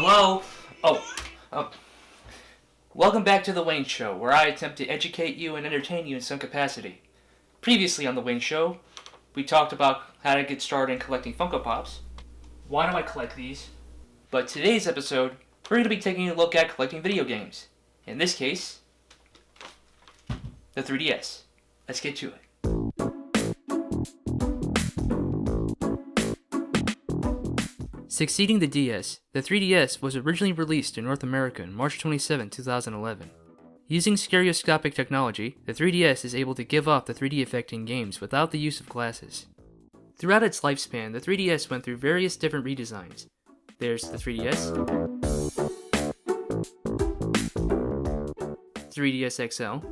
Hello? Welcome back to The Wayne Show, where I attempt to educate you and entertain you in some capacity. Previously on The Wayne Show, we talked about how to get started in collecting Funko Pops. Why do I collect these? But today's episode, we're going to be taking a look at collecting video games. In this case, the 3DS. Let's get to it. Succeeding the DS, the 3DS was originally released in North America on March 27, 2011. Using stereoscopic technology, the 3DS is able to give off the 3D effect in games without the use of glasses. Throughout its lifespan, the 3DS went through various different redesigns. There's the 3DS, 3DS XL,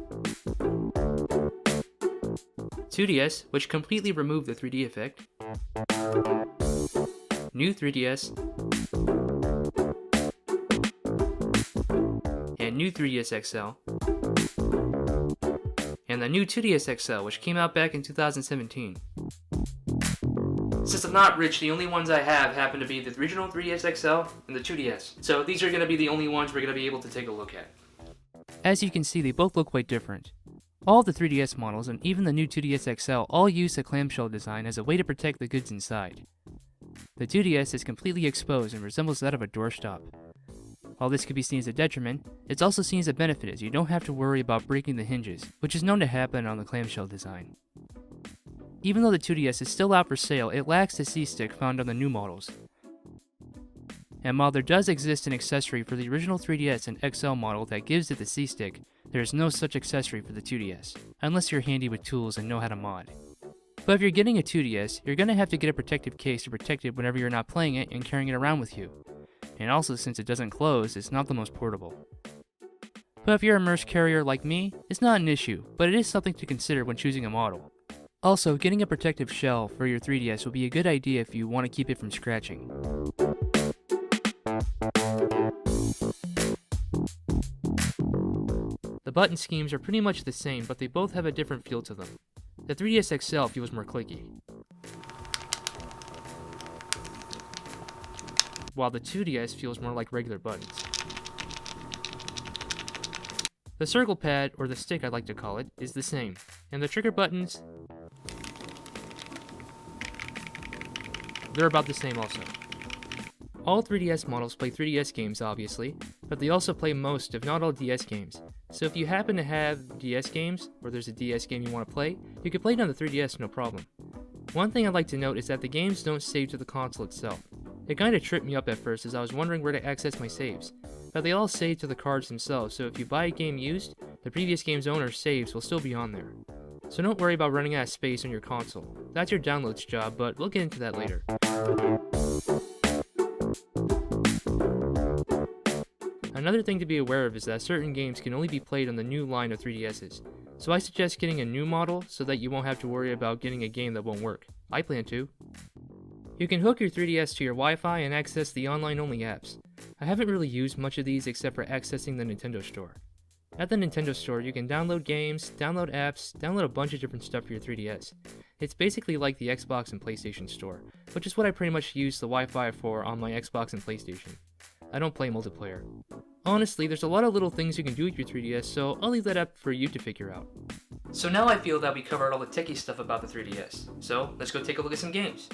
2DS, which completely removed the 3D effect, New 3DS, and New 3DS XL, and the New 2DS XL, which came out back in 2017. Since I'm not rich, the only ones I have happen to be the original 3DS XL and the 2DS, so these are going to be the only ones we're going to be able to take a look at. As you can see, they both look quite different. All of the 3DS models, and even the new 2DS XL, all use a clamshell design as a way to protect the goods inside. The 2DS is completely exposed and resembles that of a doorstop. While this could be seen as a detriment, it's also seen as a benefit as you don't have to worry about breaking the hinges, which is known to happen on the clamshell design. Even though the 2DS is still out for sale, it lacks the C-stick found on the new models. And while there does exist an accessory for the original 3DS and XL model that gives it the C-stick, there is no such accessory for the 2DS, unless you're handy with tools and know how to mod. But if you're getting a 2DS, you're going to have to get a protective case to protect it whenever you're not playing it and carrying it around with you. And also, since it doesn't close, it's not the most portable. But if you're a merce carrier like me, it's not an issue, but it is something to consider when choosing a model. Also, getting a protective shell for your 3DS will be a good idea if you want to keep it from scratching. The button schemes are pretty much the same, but they both have a different feel to them. The 3DS XL feels more clicky, while the 2DS feels more like regular buttons. The circle pad, or the stick I like to call it, is the same, and the trigger buttons, they're about the same also. All 3DS models play 3DS games obviously, but they also play most, if not all, DS games. So if you happen to have DS games, or there's a DS game you want to play, you can play it on the 3DS no problem. One thing I'd like to note is that the games don't save to the console itself. It kinda tripped me up at first as I was wondering where to access my saves, but they all save to the cards themselves, so if you buy a game used, the previous game's owner's saves will still be on there. So don't worry about running out of space on your console. That's your downloads job, but we'll get into that later. Another thing to be aware of is that certain games can only be played on the new line of 3DSs, so I suggest getting a new model so that you won't have to worry about getting a game that won't work. I plan to. You can hook your 3DS to your Wi-Fi and access the online-only apps. I haven't really used much of these except for accessing the Nintendo Store. At the Nintendo Store, you can download games, download apps, download a bunch of different stuff for your 3DS. It's basically like the Xbox and PlayStation Store, which is what I pretty much use the Wi-Fi for on my Xbox and PlayStation. I don't play multiplayer. Honestly, there's a lot of little things you can do with your 3DS, so I'll leave that up for you to figure out. So now I feel that we covered all the techie stuff about the 3DS, so let's go take a look at some games.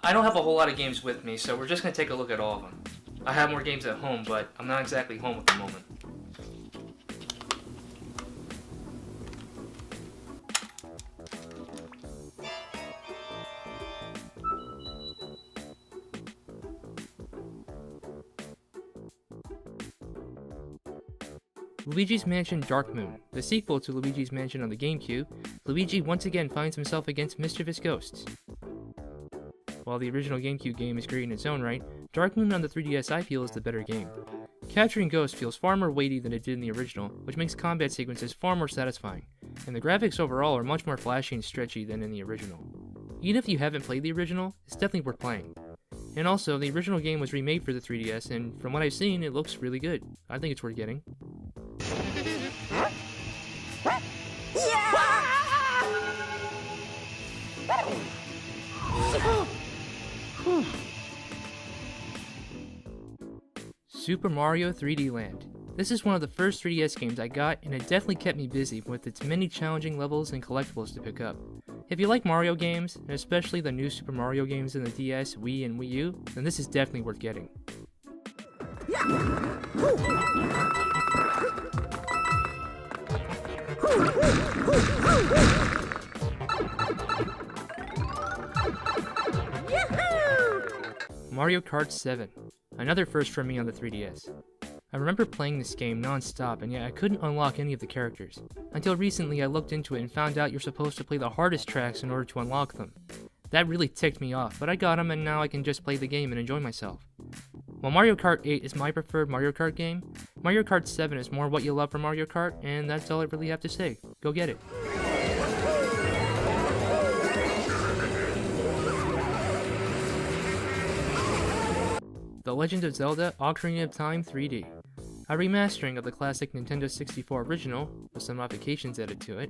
I don't have a whole lot of games with me, so we're just going to take a look at all of them. I have more games at home, but I'm not exactly home at the moment. Luigi's Mansion Dark Moon. The sequel to Luigi's Mansion on the GameCube, Luigi once again finds himself against mischievous ghosts. While the original GameCube game is great in its own right, Dark Moon on the 3DS I feel is the better game. Capturing ghosts feels far more weighty than it did in the original, which makes combat sequences far more satisfying, and the graphics overall are much more flashy and stretchy than in the original. Even if you haven't played the original, it's definitely worth playing. And also, the original game was remade for the 3DS, and from what I've seen, it looks really good. I think it's worth getting. Super Mario 3D Land. This is one of the first 3DS games I got, and it definitely kept me busy with its many challenging levels and collectibles to pick up. If you like Mario games, and especially the new Super Mario games in the DS, Wii, and Wii U, then this is definitely worth getting. Mario Kart 7, another first for me on the 3DS. I remember playing this game non-stop, and yet I couldn't unlock any of the characters. Until recently I looked into it and found out you're supposed to play the hardest tracks in order to unlock them. That really ticked me off, but I got them and now I can just play the game and enjoy myself. While Mario Kart 8 is my preferred Mario Kart game, Mario Kart 7 is more what you love from Mario Kart, and that's all I really have to say. Go get it. The Legend of Zelda Ocarina of Time 3D. A remastering of the classic Nintendo 64 original, with some modifications added to it.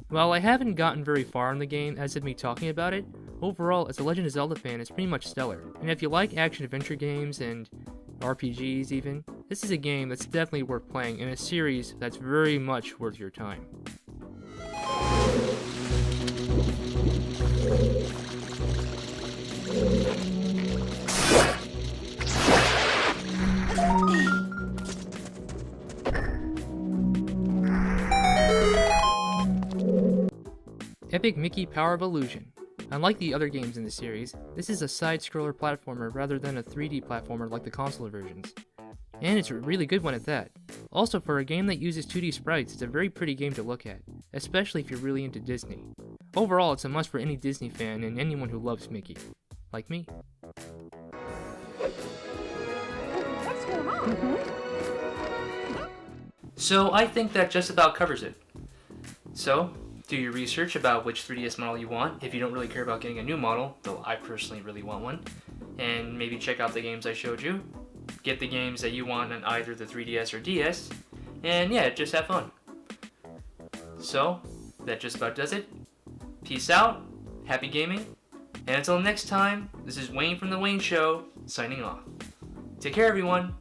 While I haven't gotten very far in the game as of me talking about it, overall as a Legend of Zelda fan it's pretty much stellar. And if you like action-adventure games and RPGs even, this is a game that's definitely worth playing and a series that's very much worth your time. Epic Mickey Power of Illusion. Unlike the other games in the series, this is a side-scroller platformer rather than a 3D platformer like the console versions. And it's a really good one at that. Also, for a game that uses 2D sprites, it's a very pretty game to look at, especially if you're really into Disney. Overall, it's a must for any Disney fan and anyone who loves Mickey. Like me. What's going on? So I think that just about covers it. So, do your research about which 3DS model you want if you don't really care about getting a new model, though I personally really want one. And maybe check out the games I showed you. Get the games that you want on either the 3DS or DS. And yeah, just have fun. So, that just about does it. Peace out, happy gaming, and until next time, this is Wayne from The Wayne Show, signing off. Take care everyone!